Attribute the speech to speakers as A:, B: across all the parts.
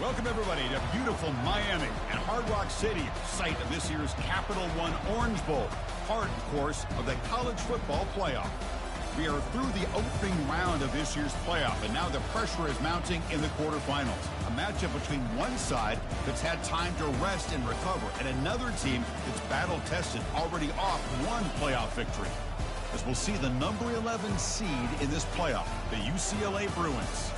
A: Welcome, everybody, to beautiful Miami and Hard Rock City, site of this year's Capital One Orange Bowl, part, of course, of the college football playoff. We are through the opening round of this year's playoff, and now the pressure is mounting in the quarterfinals. A matchup between one side that's had time to rest and recover, and another team that's battle-tested, already off one playoff victory. As we'll see the number 11 seed in this playoff, the UCLA Bruins,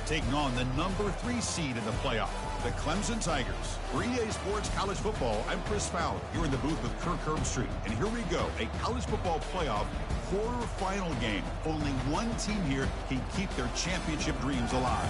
A: taking on the number 3 seed in the playoff, the Clemson Tigers. For EA Sports College Football, I'm Chris Fowler, here in the booth with Kirk Herbstreit. And here we go, a college football playoff quarterfinal game. Only one team here can keep their championship dreams alive.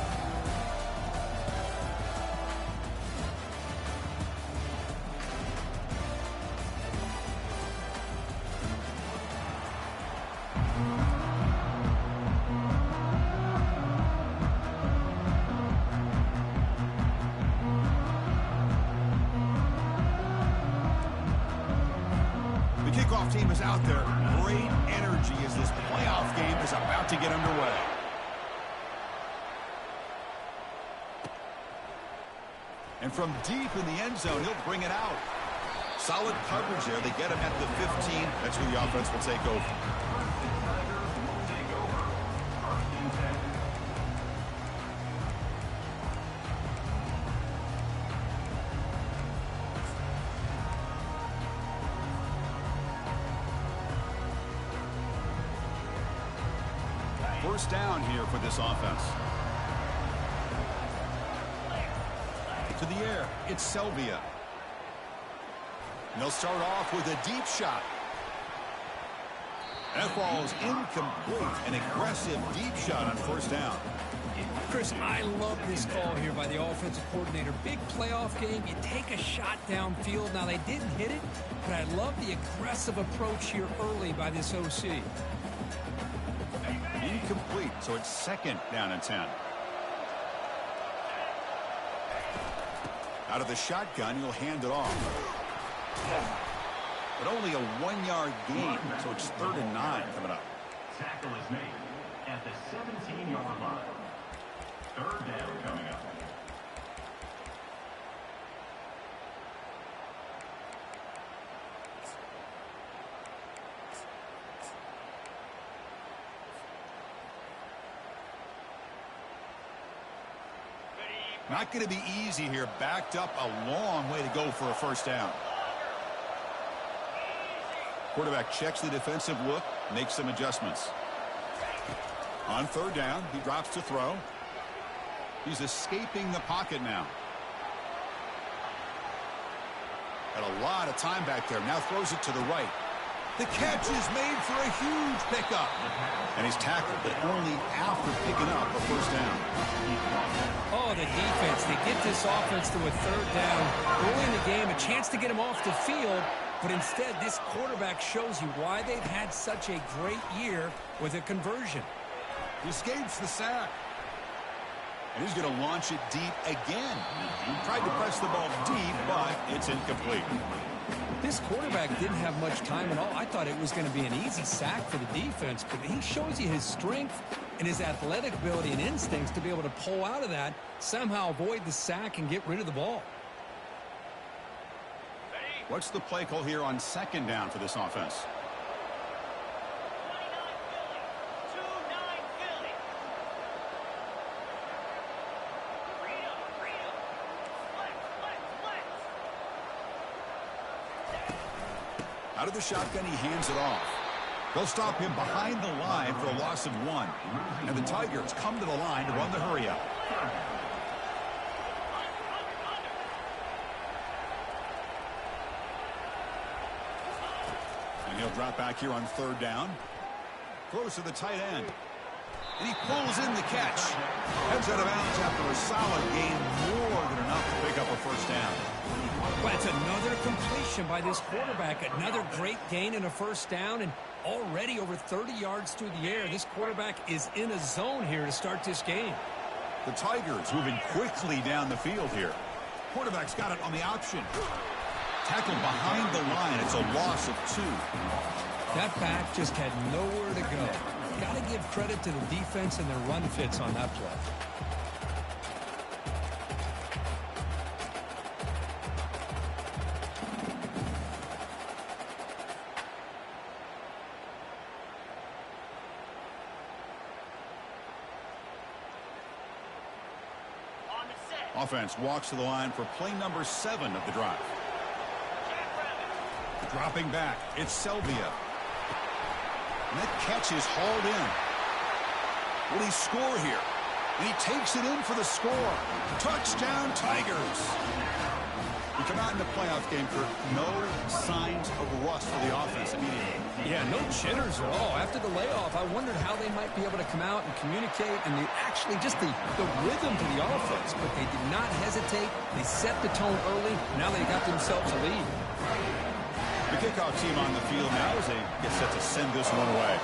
A: Kickoff team is out there. Great energy as this playoff game is about to get underway. And from deep in the end zone, he'll bring it out. Solid coverage there. They get him at the 15. That's where the offense will take over. First down here for this offense. To the air, it's Selvia. And they'll start off with a deep shot. That falls incomplete. An aggressive deep shot on first down.
B: Chris, I love this call here by the offensive coordinator. Big playoff game, you take a shot downfield. Now, they didn't hit it, but I love the aggressive approach here early by this OC.
A: Incomplete, so it's second down and 10. Out of the shotgun, he'll hand it off. But only a 1-yard gain, so it's 3rd and 9 coming up.
C: Tackle is made at the 17-yard line. 3rd down coming up.
A: Not going to be easy here. Backed up a long way to go for a first down. Quarterback checks the defensive look, makes some adjustments. On 3rd down, he drops to throw. He's escaping the pocket now. Got a lot of time back there. Now throws it to the right. The catch is made for a huge pickup. And he's tackled, but only after picking up a first down.
B: Oh, the defense. They get this offense to a 3rd down. Early in the game, a chance to get him off the field. But instead, this quarterback shows you why they've had such a great year with a conversion.
A: He escapes the sack. And he's going to launch it deep again. He tried to press the ball deep, but it's incomplete.
B: This quarterback didn't have much time at all. I thought it was going to be an easy sack for the defense, but he shows you his strength and his athletic ability and instincts to be able to pull out of that, somehow avoid the sack and get rid of the ball.
A: What's the play call here on 2nd down for this offense? Out of the shotgun, he hands it off. They'll stop him behind the line for a loss of 1. And the Tigers come to the line to run the hurry-up. And he'll drop back here on 3rd down. Throws to the tight end. And he pulls in the catch. Heads out of bounds after a solid gain, more than enough to pick up a first down.
B: Well, it's another completion by this quarterback. Another great gain and a first down, and already over 30 yards through the air. This quarterback is in a zone here to start this game.
A: The Tigers moving quickly down the field here. Quarterback's got it on the option. Tackled behind the line. It's a loss of 2.
B: That back just had nowhere to go. Got to give credit to the defense and their run fits on that play.
A: Offense walks to the line for play number 7 of the drive. Dropping back, it's Selvia. And that catch is hauled in. Will he score here? And he takes it in for the score. Touchdown, Tigers. We come out in the playoff game, Kirk. No signs of rust for the offense immediately.
B: Yeah, no jitters at all. After the layoff, I wondered how they might be able to come out and communicate and actually just the rhythm to the offense. But they did not hesitate. They set the tone early. Now they got themselves a lead.
A: The kickoff team on the field now as they get set to send this one away.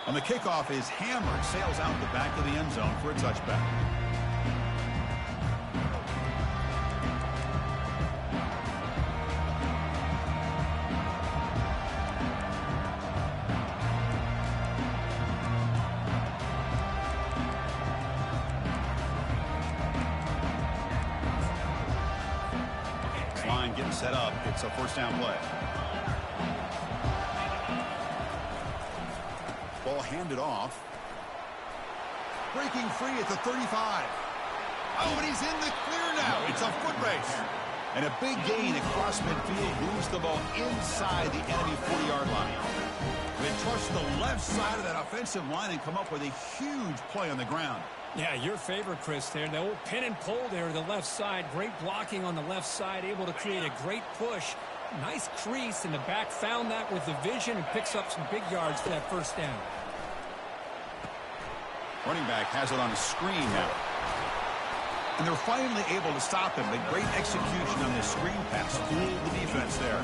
A: On the kickoff is hammered, sails out the back of the end zone for a touchback. Line getting set up. It's a first down play. Ball handed off. Breaking free at the 35. Oh, and he's in the clear now. It's a foot race. And a big gain across midfield moves the ball inside the enemy 40-yard line. They trust the left side of that offensive line and come up with a huge play on the ground.
B: Yeah, your favorite, Chris, there. The old pin and pull there to the left side. Great blocking on the left side, able to create a great push. Nice crease, and the back found that with the vision and picks up some big yards for that first down.
A: Running back has it on a screen now. And they're finally able to stop him. The great execution on this screen pass fooled the defense there.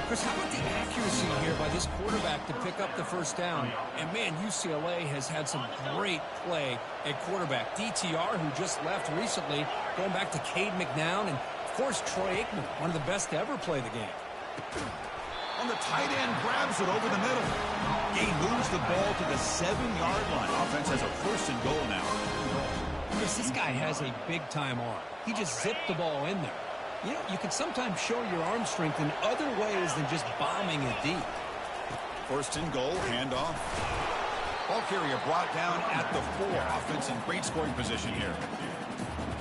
B: Chris, how about the accuracy here by this quarterback to pick up the first down? And, man, UCLA has had some great play at quarterback. DTR, who just left recently, going back to Cade McNown, and, of course, Troy Aikman, one of the best to ever play the game.
A: On the tight end, grabs it over the middle. He moves the ball to the 7-yard line. Offense has a first and goal now.
B: Chris, this guy has a big-time arm. He just zipped the ball in there. You know, you can sometimes show your arm strength in other ways than just bombing it deep.
A: First and goal, handoff. Ball carrier brought down at the 4. Offense in great scoring position here.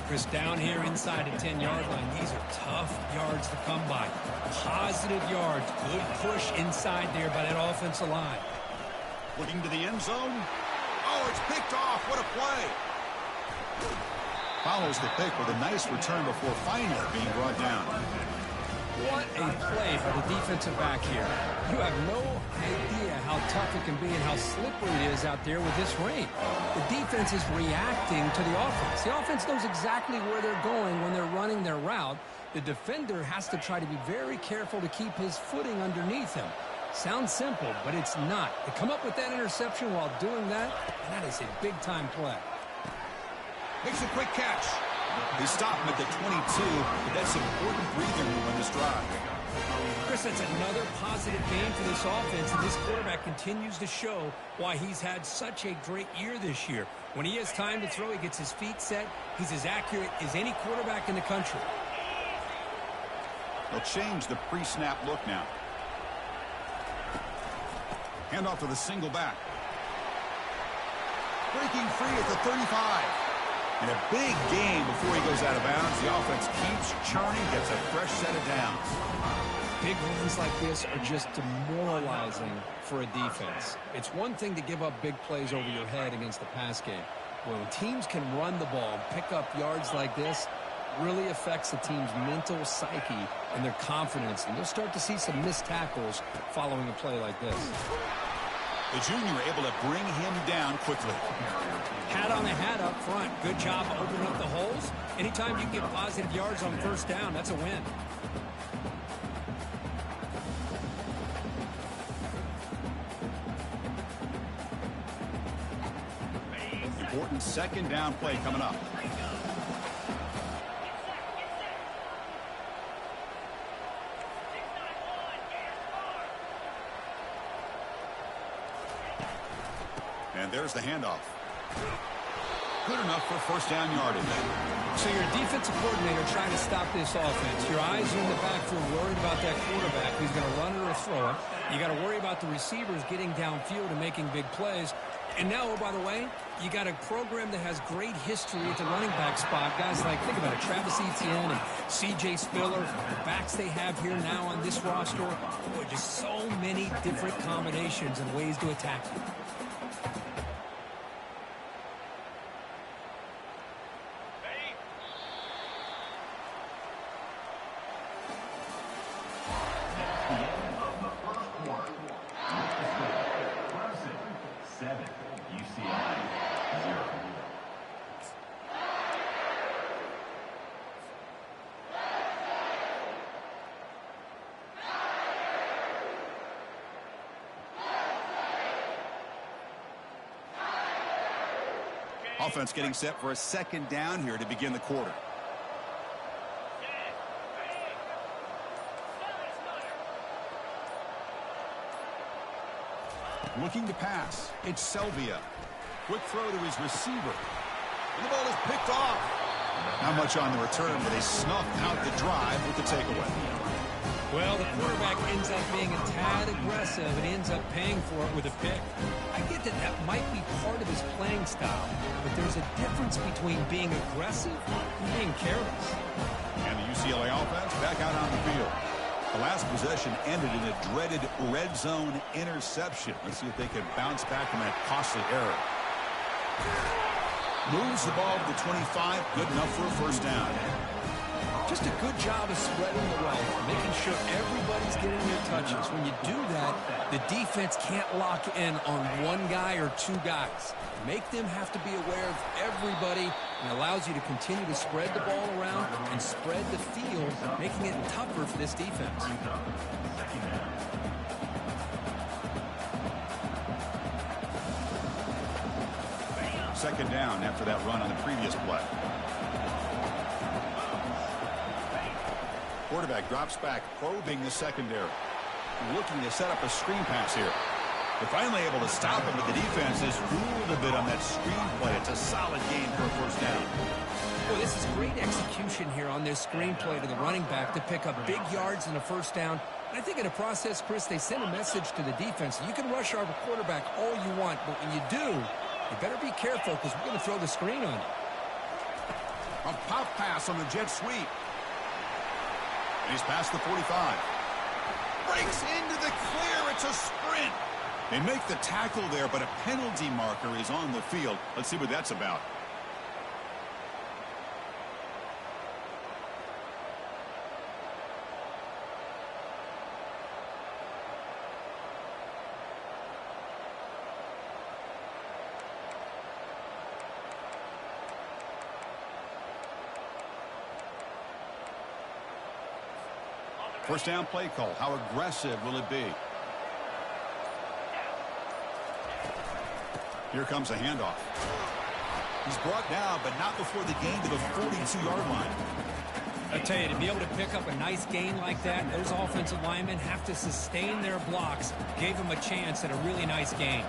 B: Chris, down here inside the 10-yard line, these are tough yards to come by. Positive yards, good push inside there by that offensive line.
A: Looking to the end zone. Oh, it's picked off. What a play. Follows the pick with a nice return before finally being brought down.
B: What a play by the defensive back here. You have no idea how tough it can be and how slippery it is out there with this rain. The defense is reacting to the offense. The offense knows exactly where they're going when they're running their route. The defender has to try to be very careful to keep his footing underneath him. Sounds simple, but it's not. To come up with that interception while doing that, that is a big-time play.
A: Makes a quick catch. They stop him at the 22, but that's important breathing room on this drive.
B: Chris, that's another positive game for this offense, and this quarterback continues to show why he's had such a great year this year. When he has time to throw, he gets his feet set. He's as accurate as any quarterback in the country.
A: They'll change the pre-snap look now. Handoff to the single back. Breaking free at the 35. And a big game before he goes out of bounds. The offense keeps churning, gets a fresh set of downs.
B: Big runs like this are just demoralizing for a defense. It's one thing to give up big plays over your head against the pass game. When teams can run the ball, pick up yards like this, really affects the team's mental psyche and their confidence. And you'll start to see some missed tackles following a play like this.
A: The junior able to bring him down quickly.
B: Hat on a hat up front. Good job opening up the holes. Anytime you get positive yards on first down, that's a win.
A: Important second down play coming up. And there's the handoff. Good enough for first down yardage.
B: So you're a defensive coordinator trying to stop this offense. Your eyes are in the backfield worried about that quarterback who's going to run it or throw it. You got to worry about the receivers getting downfield and making big plays. And now, oh, by the way, you got a program that has great history at the running back spot. Guys like, think about it, Travis Etienne and C.J. Spiller, the backs they have here now on this roster. Boy, just so many different combinations and ways to attack you.
C: Clemson 7, UCLA 0.
A: Offense getting set for a second down here to begin the quarter. Looking to pass. It's Selvia. Quick throw to his receiver. And the ball is picked off. Not much on the return, but they snuffed out the drive with the takeaway.
B: Well, the quarterback ends up being a tad aggressive and ends up paying for it with a pick. I get that that might be part of his playing style, but there's a difference between being aggressive and being careless.
A: And the UCLA offense back out on the field. The last possession ended in a dreaded red zone interception. Let's see if they can bounce back from that costly error. Moves the ball to the 25. Good enough for a first down.
B: Just a good job of spreading the wealth, making sure everybody's getting their touches. When you do that, the defense can't lock in on one guy or two guys. Make them have to be aware of everybody, and allows you to continue to spread the ball around and spread the field, making it tougher for this defense.
A: Second down after that run on the previous play. Quarterback drops back, probing the secondary. Looking to set up a screen pass here. They're finally able to stop him, but the defense is fooled a bit on that screen play. It's a solid game for a first down.
B: Well, this is great execution here on this screen play to the running back to pick up big yards in a first down. And I think in the process, Chris, they send a message to the defense. You can rush our quarterback all you want, but when you do, you better be careful because we're going to throw the screen on you.
A: A pop pass on the jet sweep. And he's past the 45. Breaks into the clear. It's a sprint. They make the tackle there, but a penalty marker is on the field. Let's see what that's about. First down play call. How aggressive will it be? Here comes a handoff. He's brought down, but not before the gain to the 42-yard line.
B: I tell you, to be able to pick up a nice gain like that, those offensive linemen have to sustain their blocks. Gave him a chance at a really nice gain.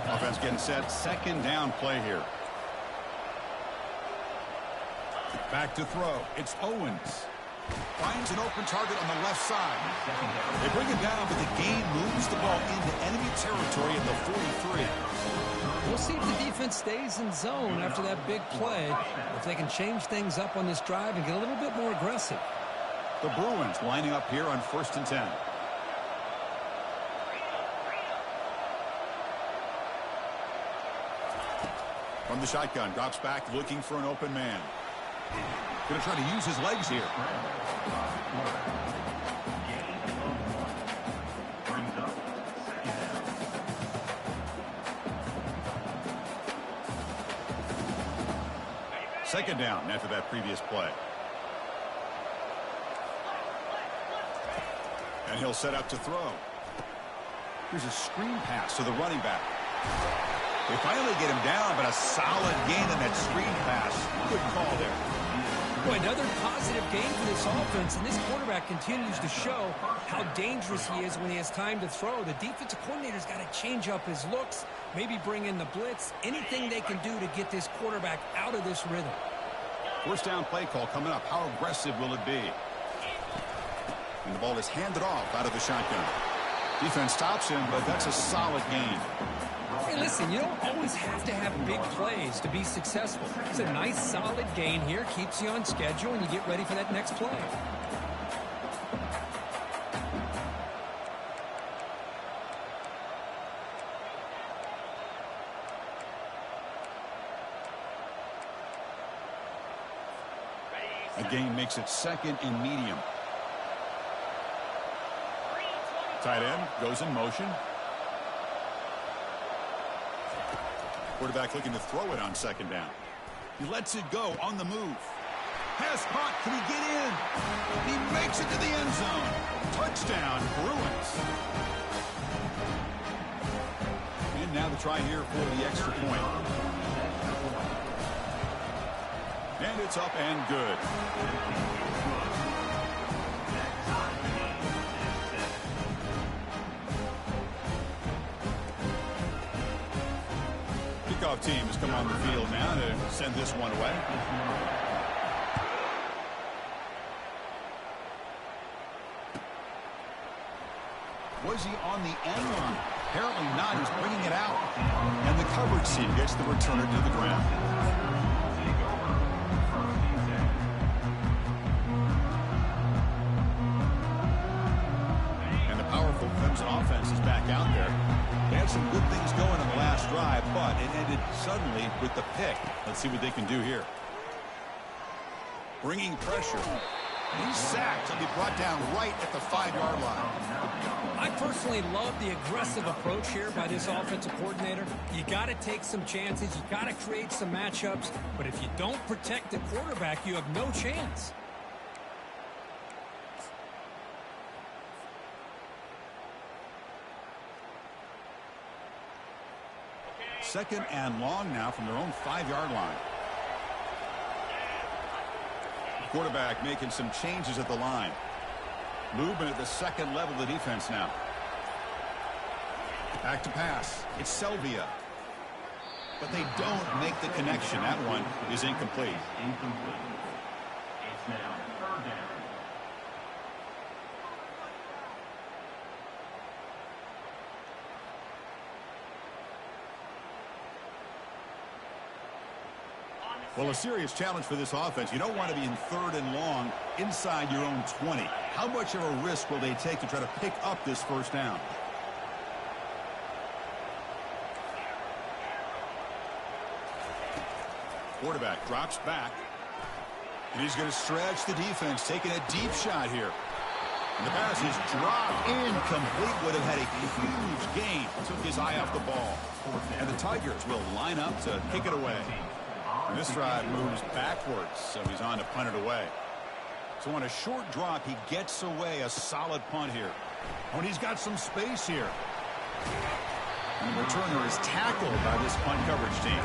A: Offense getting set. Second down play here. Back to throw. It's Owens. Finds an open target on the left side. They bring him down, but the game moves the ball into enemy territory at the 43.
B: We'll see if the defense stays in zone after that big play, if they can change things up on this drive and get a little bit more aggressive.
A: The Bruins lining up here on 1st and 10. From the shotgun, drops back looking for an open man. Going to try to use his legs here. Second down after that previous play. And he'll set up to throw. Here's a screen pass to the running back. They finally get him down, but a solid gain in that screen pass. Good call there.
B: Boy, another positive game for this offense, and this quarterback continues to show how dangerous he is when he has time to throw. The defensive coordinator's got to change up his looks, maybe bring in the blitz, anything they can do to get this quarterback out of this rhythm.
A: First down play call coming up. How aggressive will it be? And the ball is handed off out of the shotgun. Defense stops him, but that's a solid gain.
B: Hey, listen, you don't always have to have big plays to be successful. It's a nice, solid gain here. Keeps you on schedule, and you get ready for that next play.
A: A gain makes it second and medium. Tight end goes in motion. Quarterback looking to throw it on second down. He lets it go on the move. Pass caught. Can he get in? He makes it to the end zone. Touchdown, Bruins. And now the try here for the extra point. And it's up and good. Kickoff team has come on the field now to send this one away. Was he on the end line? Apparently not. He's bringing it out. And the coverage team gets the returner to the ground. Clemson offense is back out there. They had some good things going in the last drive, but it ended suddenly with the pick. Let's see what they can do here. Bringing pressure. He's sacked. He'll be brought down right at the 5-yard line.
B: I personally love the aggressive approach here by this offensive coordinator. You got to take some chances. You got to create some matchups. But if you don't protect the quarterback, you have no chance.
A: Second and long now from their own 5-yard line. Quarterback making some changes at the line. Movement at the second level of the defense now. Back to pass. It's Selvia. But they don't make the connection. That one is incomplete.
C: It's now third down.
A: Well, a serious challenge for this offense. You don't want to be in third and long inside your own 20. How much of a risk will they take to try to pick up this first down? Quarterback drops back. And he's going to stretch the defense, taking a deep shot here. And the pass is dropped incomplete. Would have had a huge gain. Took his eye off the ball. And the Tigers will line up to kick it away. And this drive moves backwards, so he's on to punt it away. So on a short drop, he gets away a solid punt here. And he's got some space here. And the returner is tackled by this punt coverage team.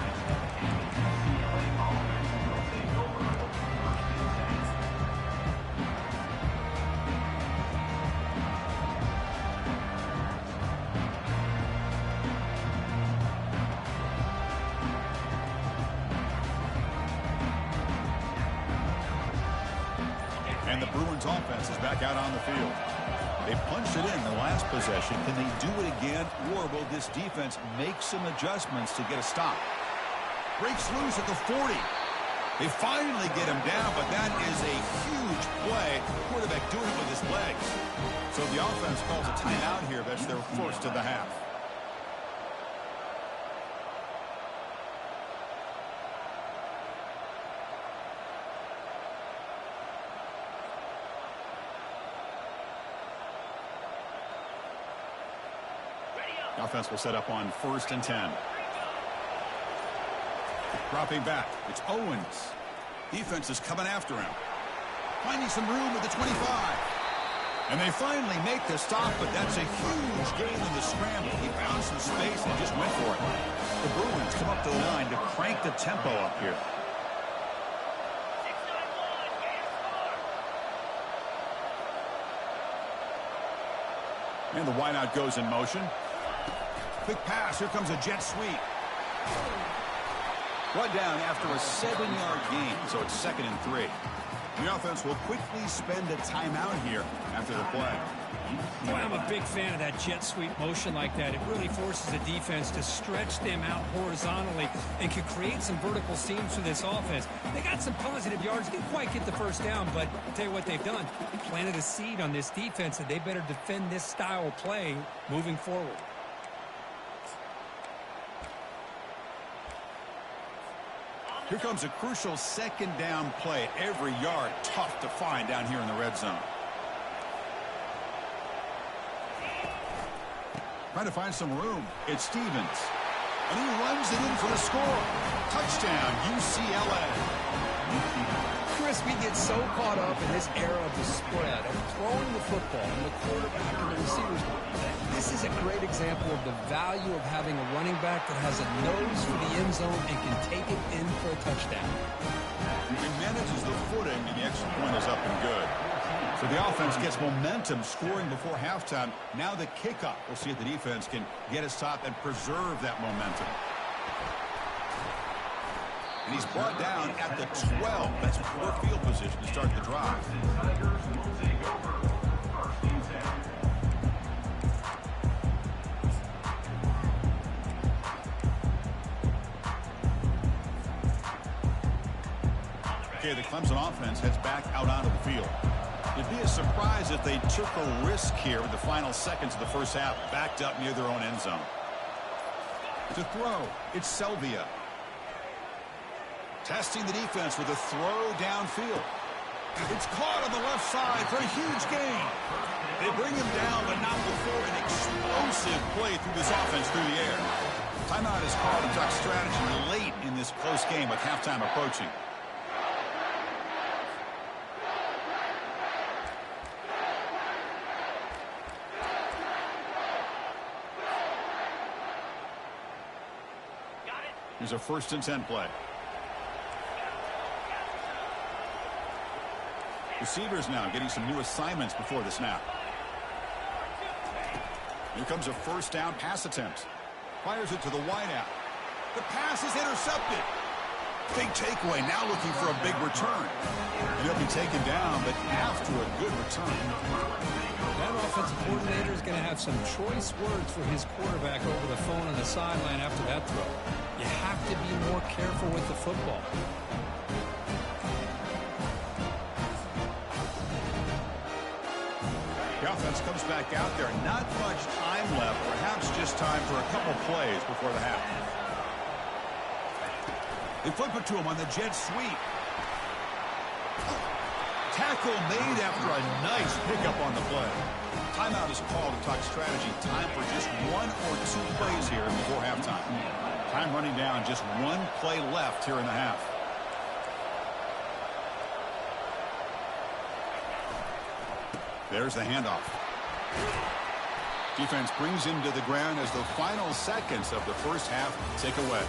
A: And the Bruins offense is back out on the field. They punched it in the last possession. Can they do it again, or will this defense make some adjustments to get a stop? Breaks loose at the 40. They finally get him down, but that is a huge play. Quarterback doing it with his legs. So the offense calls a timeout here. That's their first of the half. Offense will set up on 1st and 10. Dropping back. It's Owens. Defense is coming after him. Finding some room at the 25. And they finally make the stop, but that's a huge gain in the scramble. He found some space and just went for it. The Bruins come up to the line to crank the tempo up here. And the wideout goes in motion. Quick pass. Here comes a jet sweep. Brought down after a 7-yard gain, so it's 2nd and 3. The offense will quickly spend a timeout here after the play.
B: Boy, I'm a big fan of that jet sweep motion like that. It really forces the defense to stretch them out horizontally and can create some vertical seams for this offense. They got some positive yards, didn't quite get the first down, but I'll tell you what they've done. Planted a seed on this defense, and they better defend this style of play moving forward.
A: Here comes a crucial 2nd down play. Every yard tough to find down here in the red zone. Trying to find some room. It's Stevens. And he runs it in for the score. Touchdown, UCLA.
B: Chris, we get so caught up in this era of the spread, of throwing the football and the quarterback and the receivers. This is a great example of the value of having a running back that has a nose for the end zone and can take it in for a touchdown.
A: He manages the footing, and the extra point is up and good. So the offense gets momentum scoring before halftime. Now the kickoff. We'll see if the defense can get a stop and preserve that momentum. And he's brought down at the 12. That's poor field position to start the drive. Okay, the Clemson offense heads back out onto the field. It'd be a surprise if they took a risk here in the final seconds of the first half, backed up near their own end zone. To throw, it's Selvia. Testing the defense with a throw downfield. It's caught on the left side for a huge gain. They bring him down, but not before an explosive play through this offense through the air. Timeout is called a duck strategy late in this close game with halftime approaching. Here's a 1st and 10 play. Receivers now getting some new assignments before the snap. Here comes a 1st down pass attempt. Fires it to the wideout. The pass is intercepted. Big takeaway, now looking for a big return. And he'll be taken down, but after a good return.
B: That offensive coordinator is going to have some choice words for his quarterback over the phone on the sideline after that throw. You have to be more careful with the football.
A: The offense comes back out there. Not much time left. Perhaps just time for a couple plays before the half. They flip it to him on the jet sweep. Tackle made after a nice pickup on the play. Timeout is called to talk strategy. Time for just 1 or 2 plays here before halftime. Time running down. Just 1 play left here in the half. There's the handoff. Defense brings him to the ground as the final seconds of the first half tick away.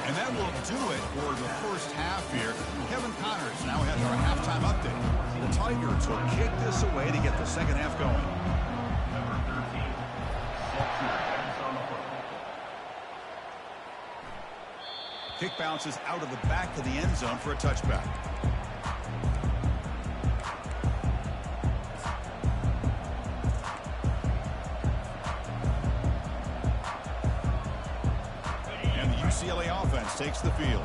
A: And that will do it for the first half here. Kevin Connors now has our halftime update. The Tigers will kick this away to get the second half going.
C: Number 13, set your hands on the football.
A: Kick bounces out of the back of the end zone for a touchback. UCLA offense takes the field.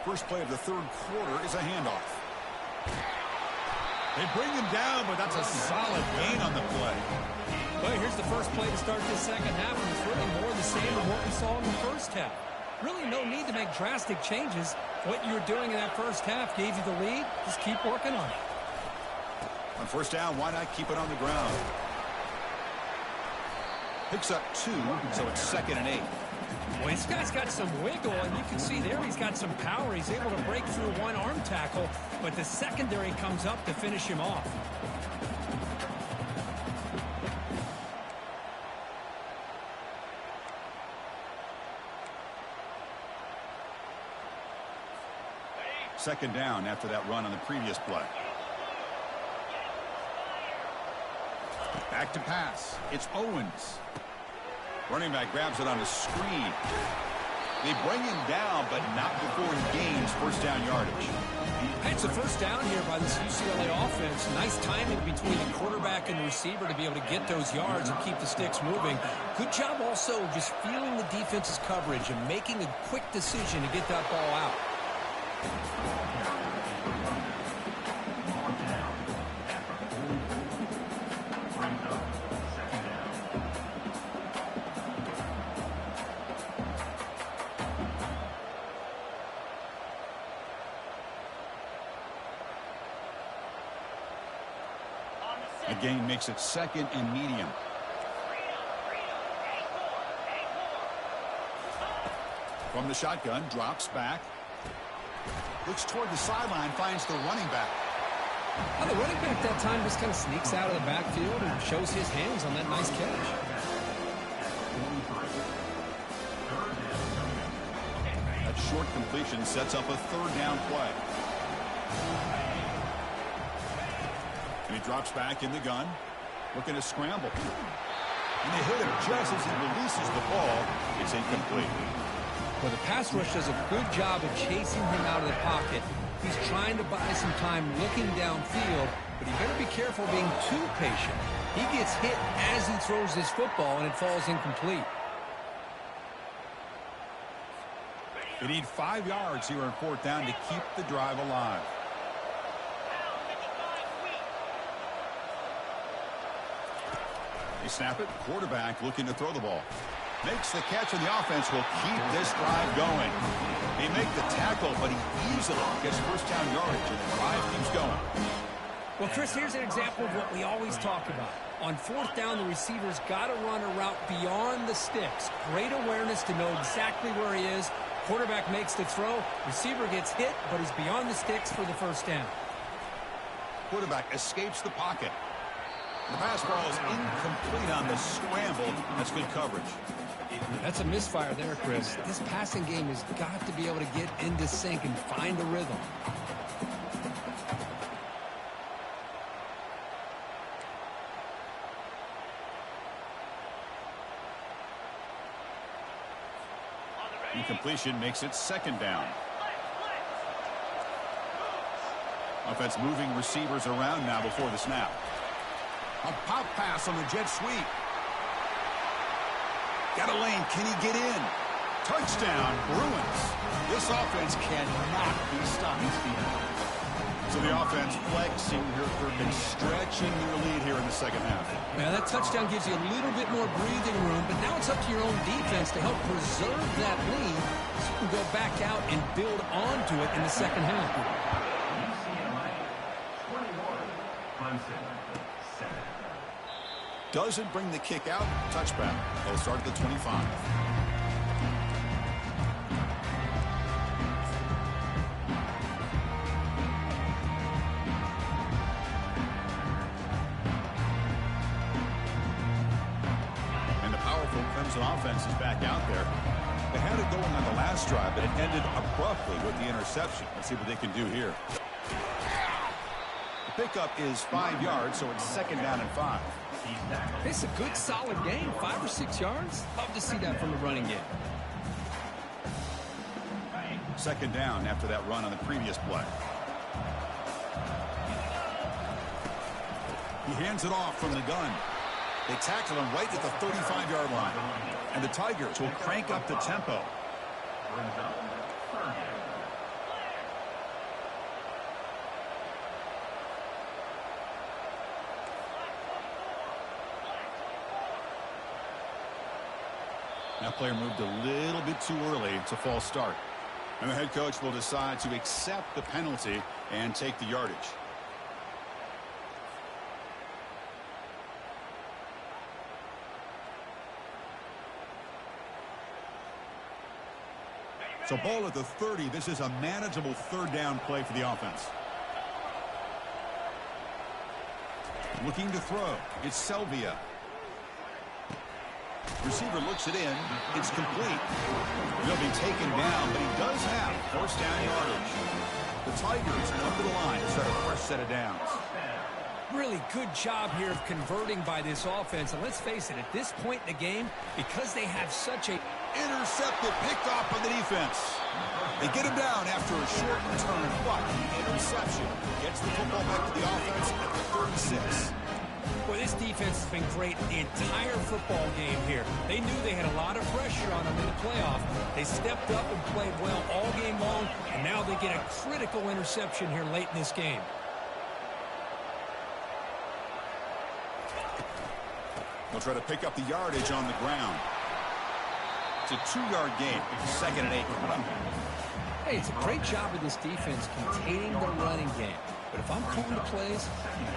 A: First play of the 3rd quarter is a handoff. They bring him down, but that's a solid gain on the play.
B: Well, here's the first play to start this second half, and it's really more of the same of what we saw in the first half. Really no need to make drastic changes. What you were doing in that first half gave you the lead. Just keep working on it.
A: On 1st down, why not keep it on the ground? Picks up 2, so it's 2nd and 8.
B: Well, this guy's got some wiggle, and you can see there he's got some power. He's able to break through one arm tackle, but the secondary comes up to finish him off.
A: Second down after that run on the previous play. Back to pass. It's Owens. Running back grabs it on the screen. They bring him down, but not before he gains first down yardage.
B: It's a first down here by this UCLA offense. Nice timing between the quarterback and the receiver to be able to get those yards and keep the sticks moving. Good job also just feeling the defense's coverage and making a quick decision to get that ball out.
A: The gain makes it second and medium. From the shotgun, drops back. Looks toward the sideline, finds the running back.
B: Well, the running back that time just kind of sneaks out of the backfield and shows his hands on that nice catch.
A: That short completion sets up a third down play. And he drops back in the gun, looking to scramble. And they hit him just as he releases the ball. It's incomplete.
B: Well, the pass rush does a good job of chasing him out of the pocket. He's trying to buy some time looking downfield, but he better be careful being too patient. He gets hit as he throws this football, and it falls incomplete.
A: They need 5 yards here on fourth down to keep the drive alive. They snap it. Quarterback looking to throw the ball. Makes the catch, and the offense will keep this drive going. They make the tackle, but he easily gets first down yardage, and the drive keeps going.
B: Well, Chris, here's an example of what we always talk about. On fourth down, the receiver's got to run a route beyond the sticks. Great awareness to know exactly where he is. Quarterback makes the throw. Receiver gets hit, but he's beyond the sticks for the first down.
A: Quarterback escapes the pocket. The pass ball is incomplete on the scramble. That's good coverage.
B: That's a misfire there, Chris. This passing game has got to be able to get into sync and find a rhythm.
A: Incompletion makes it second down. Offense moving receivers around now before the snap. A pop pass on the jet sweep. Got a lane. Can he get in? Touchdown, Bruins. This offense cannot be stopped. So the offense flexing here and stretching their lead here in the second half.
B: Now that touchdown gives you a little bit more breathing room, but now it's up to your own defense to help preserve that lead so you can go back out and build onto it in the second half.
C: UCLA 21, Clemson 7.
A: Doesn't bring the kick out. Touchback. They'll start at the 25. And the powerful Clemson offense is back out there. They had it going on the last drive, but it ended abruptly with the interception. Let's see what they can do here. The pickup is 5 yards, so it's second down and 5.
B: It's a good, solid game. 5 or 6 yards. Love to see that from the running game.
A: Second down after that run on the previous play. He hands it off from the gun. They tackle him right at the 35-yard line. And the Tigers will crank up the tempo.
C: Brings up third down.
A: That player moved a little bit too early. It's a false start. And the head coach will decide to accept the penalty and take the yardage. So ball at the 30. This is a manageable third down play for the offense. Looking to throw. It's Selvia. Receiver looks it in. It's complete. He'll be taken down, but he does have first down yardage. The Tigers come to the line to start a fresh set of downs.
B: Really good job here of converting by this offense. And let's face it, at this point in the game, because they have such a...
A: Intercepted, picked off by the defense. They get him down after a short return, but the interception gets the football back to the offense at the 36.
B: Well, this defense has been great the entire football game here. They knew they had a lot of pressure on them in the playoff. They stepped up and played well all game long, and now they get a critical interception here late in this game.
A: They'll try to pick up the yardage on the ground. It's a 2-yard gain. 2nd and 8 coming up.
B: Hey, it's a great job of this defense containing the running game. But if I'm calling the plays,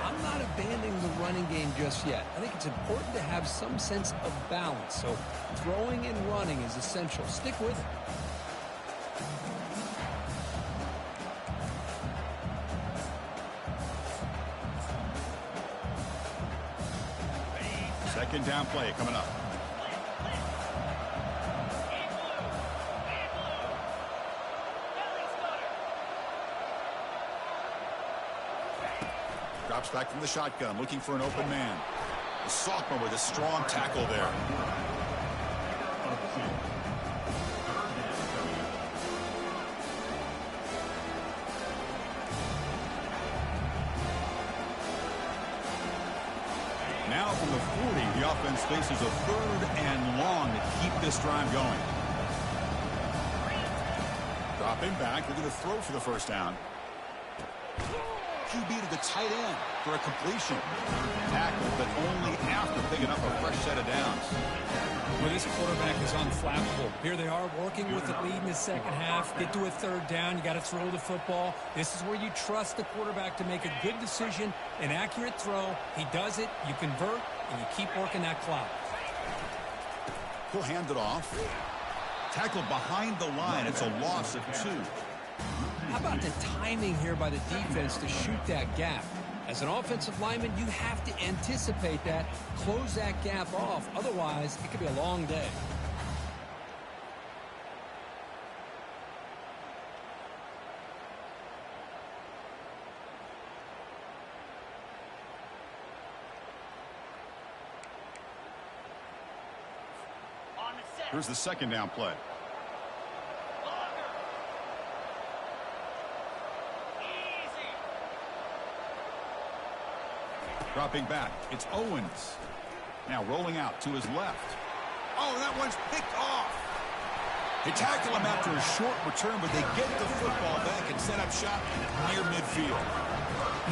B: I'm not abandoning the running game just yet. I think it's important to have some sense of balance. So throwing and running is essential. Stick with it.
A: Second down play coming up. Drops back from the shotgun, looking for an open man. The sophomore with a strong tackle there. Now from the 40, the offense faces a 3rd and long to keep this drive going. Dropping back, looking to throw for the first down. QB to the tight end for a completion. Tackle, but only after picking up a fresh set of downs.
B: Well, this quarterback is unflappable. Here they are working with the lead in the second half. Get to a 3rd down. You got to throw the football. This is where you trust the quarterback to make a good decision, an accurate throw. He does it, you convert, and you keep working that clock.
A: He'll hand it off. Tackle behind the line. It's a loss of 2.
B: How about the timing here by the defense to shoot that gap? As an offensive lineman, you have to anticipate that, close that gap off. Otherwise, it could be a long day.
A: Here's the second down play. Dropping back, it's Owens. Now rolling out to his left. Oh, that one's picked off. They tackle him after a short return, but they get the football back and set up shop near midfield.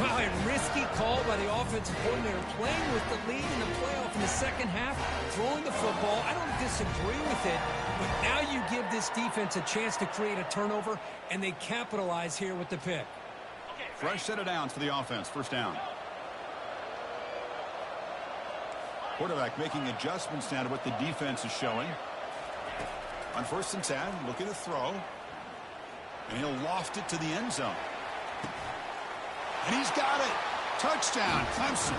B: Well, a risky call by the offensive coordinator, playing with the lead in the playoff in the second half, throwing the football. I don't disagree with it, but now you give this defense a chance to create a turnover, and they capitalize here with the pick.
A: Fresh set of downs for the offense, first down. Quarterback making adjustments now to what the defense is showing. On 1st and 10, looking to throw. And he'll loft it to the end zone. And he's got it. Touchdown, Clemson.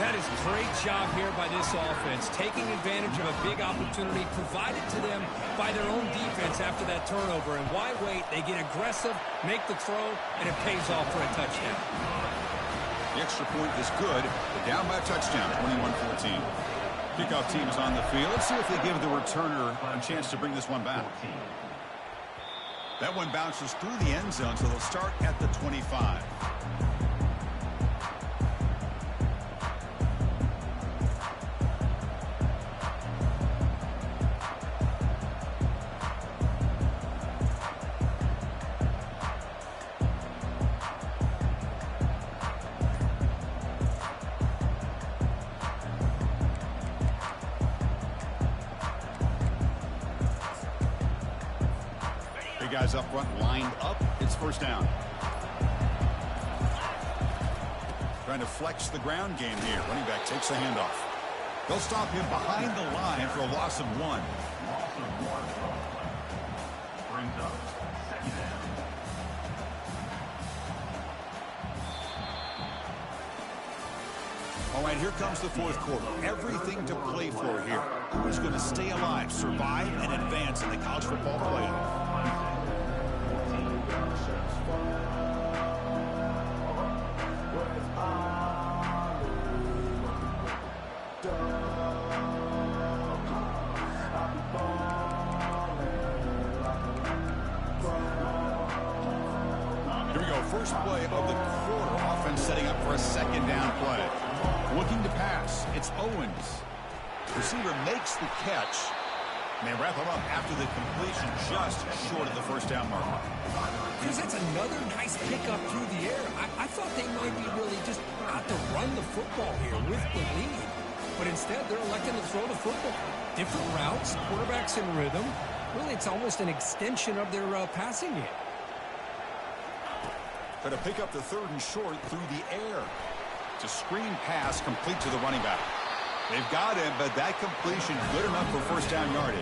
B: That is a great job here by this offense, taking advantage of a big opportunity provided to them by their own defense after that turnover. And why wait? They get aggressive, make the throw, and it pays off for a touchdown.
A: The extra point is good, but down by a touchdown, 21-14. Kickoff team is on the field. Let's see if they give the returner a chance to bring this one back. That one bounces through the end zone, so they'll start at the 25. Guys up front lined up. It's first down. Trying to flex the ground game here. Running back takes the handoff. They'll stop him behind the line for a loss of 1.
C: Brings up 2nd down.
A: All right, here comes the 4th quarter. Everything to play for here. Who's going to stay alive, survive, and advance in the college football playoff?
D: Where it's
A: first play of the quarter. Offense setting up for a second down play. Looking to pass. It's Owens. Receiver makes the catch. And they wrap him up after the completion just short of the first down mark.
B: Because it's another nice pickup through the air. I thought they might be really just out to run the football here with the lead. But instead, they're electing to throw the football. Different routes, quarterbacks in rhythm. Really, it's almost an extension of their passing game.
A: Got to pick up the third and short through the air. It's a screen pass complete to the running back. They've got him, but that completion good enough for first down yardage.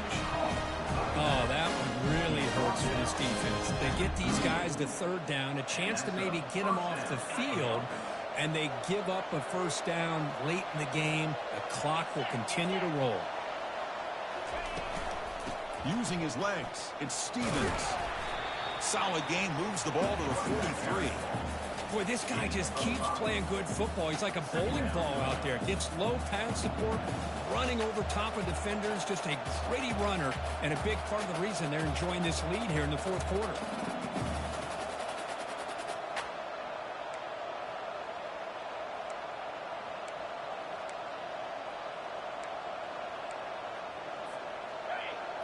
B: Oh, that one really hurts for this defense. They get these guys to third down, a chance to maybe get them off the field, and they give up a first down late in the game. The clock will continue to roll.
A: Using his legs, it's Stevens. Solid gain, moves the ball to the 43.
B: Boy, this guy just keeps playing good football. He's like a bowling ball out there. Gets low pad support, running over top of defenders. Just a gritty runner, and a big part of the reason they're enjoying this lead here in the fourth quarter.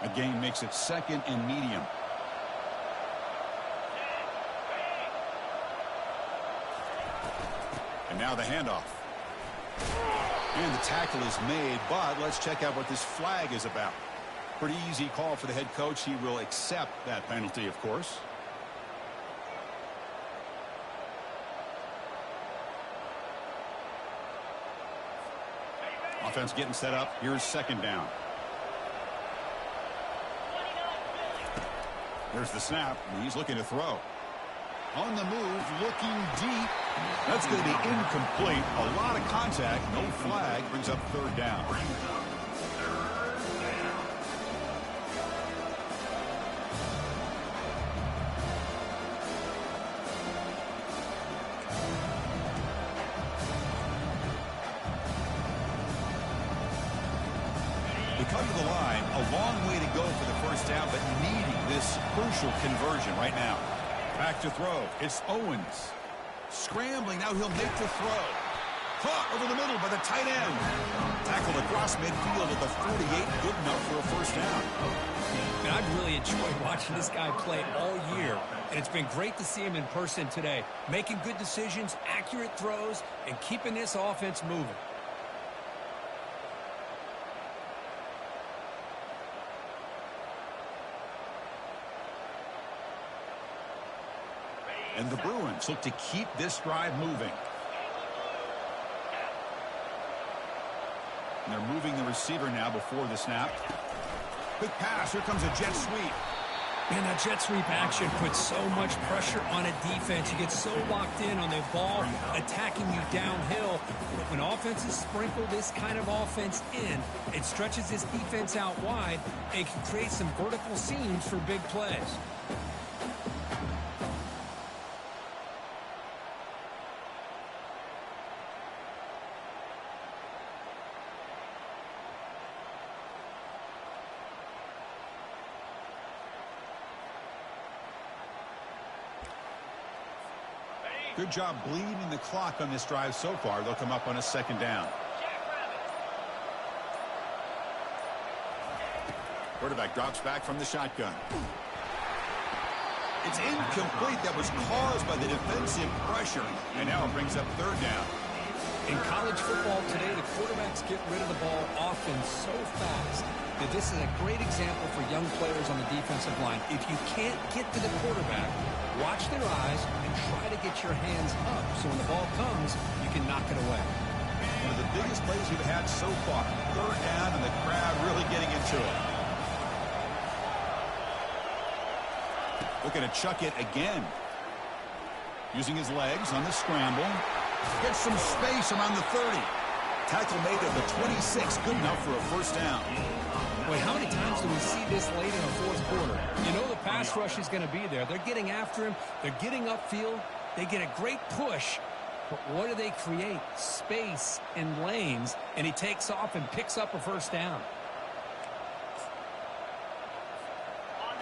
B: A gain makes it second and medium.
A: And now the handoff. And the tackle is made, but let's check out what this flag is about. Pretty easy call for the head coach. He will accept that penalty, of course. Offense getting set up. Here's second down. There's the snap, and he's looking to throw. On the move, looking deep. That's going to be incomplete. A lot of contact, no flag, brings up third down. They come to the line, a long way to go for the first down, but needing this crucial conversion right now. Back to throw. It's Owens. Scrambling. Now he'll make the throw. Caught over the middle by the tight end. Tackled across midfield at the 48. Good enough for a first down.
B: And I've really enjoyed watching this guy play all year. And it's been great to see him in person today. Making good decisions, accurate throws, and keeping this offense moving.
A: And the Bruins look to keep this drive moving. And they're moving the receiver now before the snap. Quick pass. Here comes a jet sweep.
B: Man, that jet sweep action puts so much pressure on a defense. You get so locked in on the ball attacking you downhill. But when offenses sprinkle this kind of offense in, it stretches this defense out wide and can create some vertical seams for big plays.
A: Good job bleeding the clock on this drive so far. They'll come up on a second down. Quarterback drops back from the shotgun. It's incomplete. That was caused by the defensive pressure. And now it brings up third down.
B: In college football today, the quarterbacks get rid of the ball often so fast that this is a great example for young players on the defensive line. If you can't get to the quarterback, watch their eyes and try to get your hands up so when the ball comes, you can knock it away.
A: One of the biggest plays we've had so far. Third down and the crowd really getting into it. Looking to chuck it again. Using his legs on the scramble. Gets some space around the 30. Tackle made at the 26. Good enough for a first down.
B: Boy, how many times do we see this late in the fourth quarter? You know the pass rush is going to be there. They're getting after him. They're getting upfield. They get a great push. But what do they create? Space and lanes. And he takes off and picks up a first down.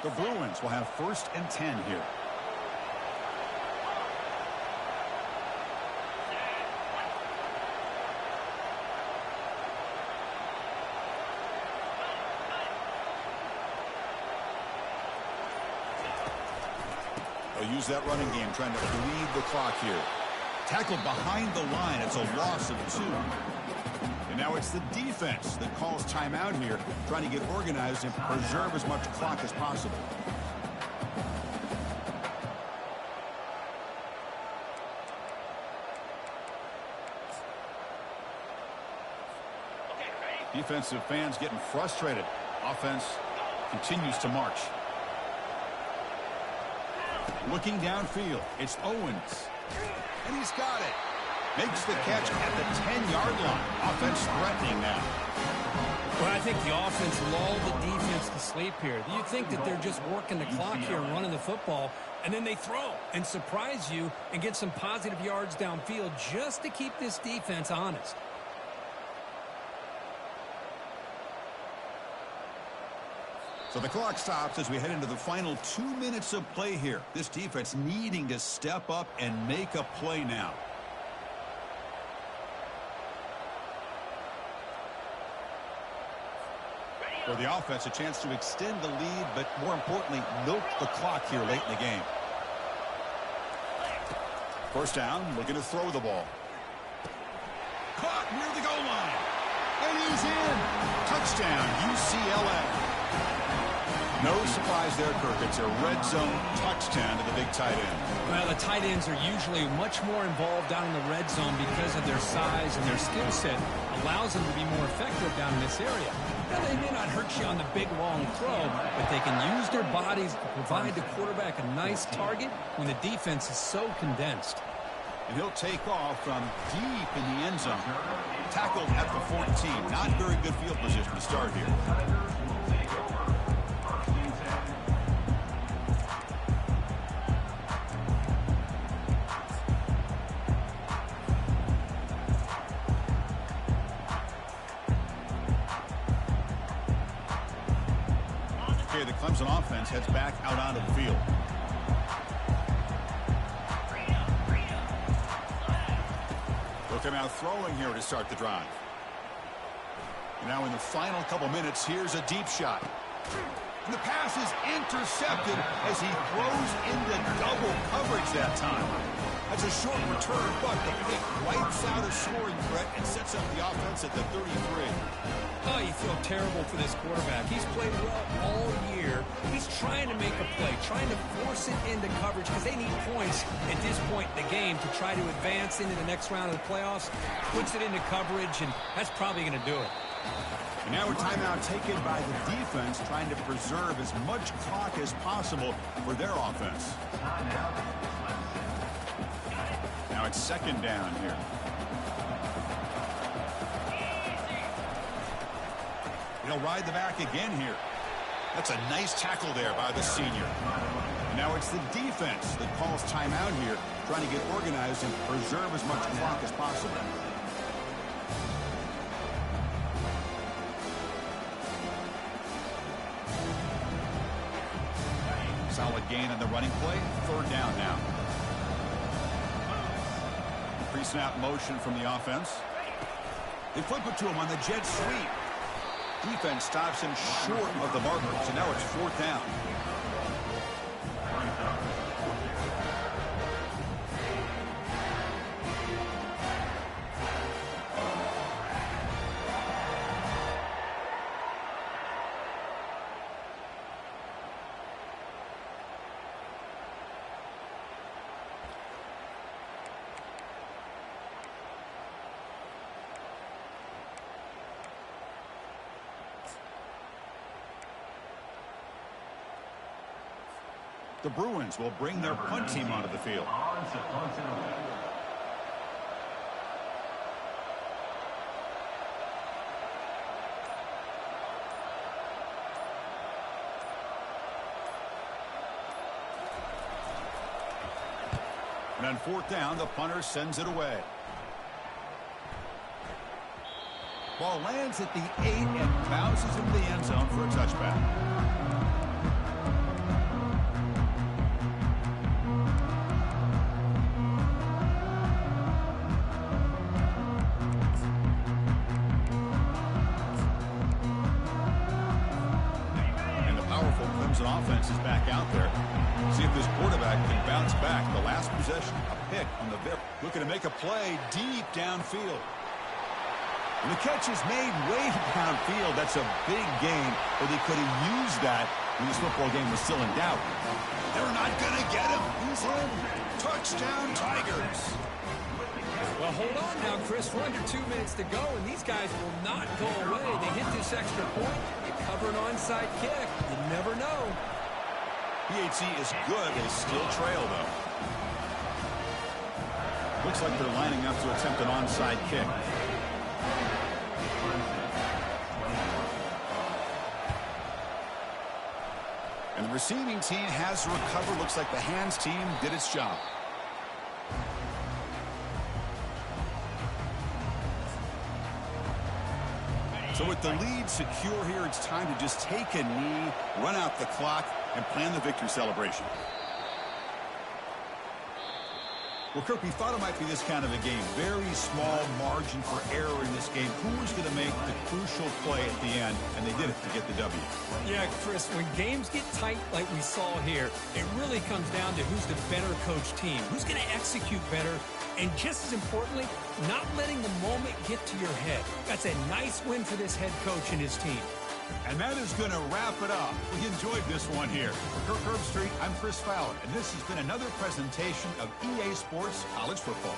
A: The Bruins will have 1st and 10 here. use that running game, trying to bleed the clock here. Tackled behind the line. It's a loss of 2. And now it's the defense that calls timeout here, trying to get organized and preserve as much clock as possible. Defensive fans getting frustrated. Offense continues to march. Looking downfield, it's Owens. And he's got it. Makes the catch at the 10-yard line. Offense threatening now.
B: Well, I think the offense lulled the defense to sleep here. You think that they're just working the clock here and running the football, and then they throw and surprise you and get some positive yards downfield just to keep this defense honest.
A: So the clock stops as we head into the final 2 minutes of play here. This defense needing to step up and make a play now. For the offense, a chance to extend the lead, but more importantly, milk the clock here late in the game. First down, looking to throw the ball. Caught near the goal line. And he's in. Touchdown, UCLA. No surprise there, Kirk. It's a red zone touchdown to the big tight end.
B: Well, the tight ends are usually much more involved down in the red zone because of their size and their skill set. Allows them to be more effective down in this area. Now, they may not hurt you on the big, long throw, but they can use their bodies to provide the quarterback a nice target when the defense is so condensed.
A: And he'll take off from deep in the end zone. Tackled at the 14. Not very good field position to start here. The Clemson offense heads back out onto the field. Look at out throwing here to start the drive. Now in the final couple minutes, here's a deep shot. And the pass is intercepted as he throws into double coverage that time. That's a short return, but the pick wipes out a scoring threat and sets up the offense at the 33.
B: Oh, you feel terrible for this quarterback. He's played well all year. He's trying to make a play, trying to force it into coverage because they need points at this point in the game to try to advance into the next round of the playoffs. Puts it into coverage, and that's probably going to do it.
A: And now a timeout taken by the defense, trying to preserve as much clock as possible for their offense. Now it's second down here. He'll ride the back again here. That's a nice tackle there by the senior. Now it's the defense that calls timeout here, trying to get organized and preserve as much clock as possible. Solid gain on the running play. Third down now. Pre-snap motion from the offense. They flip it to him on the jet sweep. Defense stops him short of the marker, so now it's fourth down. The Bruins will bring their punt team onto the field. And on fourth down, the punter sends it away. Ball lands at the 8 and bounces into the end zone for a touchback. Clemson offense is back out there. See if this quarterback can bounce back. The last possession, a pick on the very. Looking to make a play deep downfield. And the catch is made way downfield. That's a big gain, but they could have used that when this football game was still in doubt. They're not going to get him. He's in. Touchdown, Tigers.
B: Well, hold on now, Chris. We're under 2 minutes to go, and these guys will not go away. They hit this extra point. They cover an onside kick. You never know.
A: PHC is good. They still trail, though. Looks like they're lining up to attempt an onside kick. And the receiving team has to recover. Looks like the hands team did its job. So with the lead secure here, it's time to just take a knee, run out the clock, and plan the victory celebration. Well, Kirk, we thought it might be this kind of a game. Very small margin for error in this game. Who was going to make the crucial play at the end? And they did it to get the W.
B: Yeah, Chris, when games get tight like we saw here, it really comes down to who's the better coached team. Who's going to execute better? And just as importantly, not letting the moment get to your head. That's a nice win for this head coach and his team.
A: And that is going to wrap it up. We enjoyed this one here. For Kirk Herbstreit, I'm Chris Fowler, and this has been another presentation of EA Sports College Football.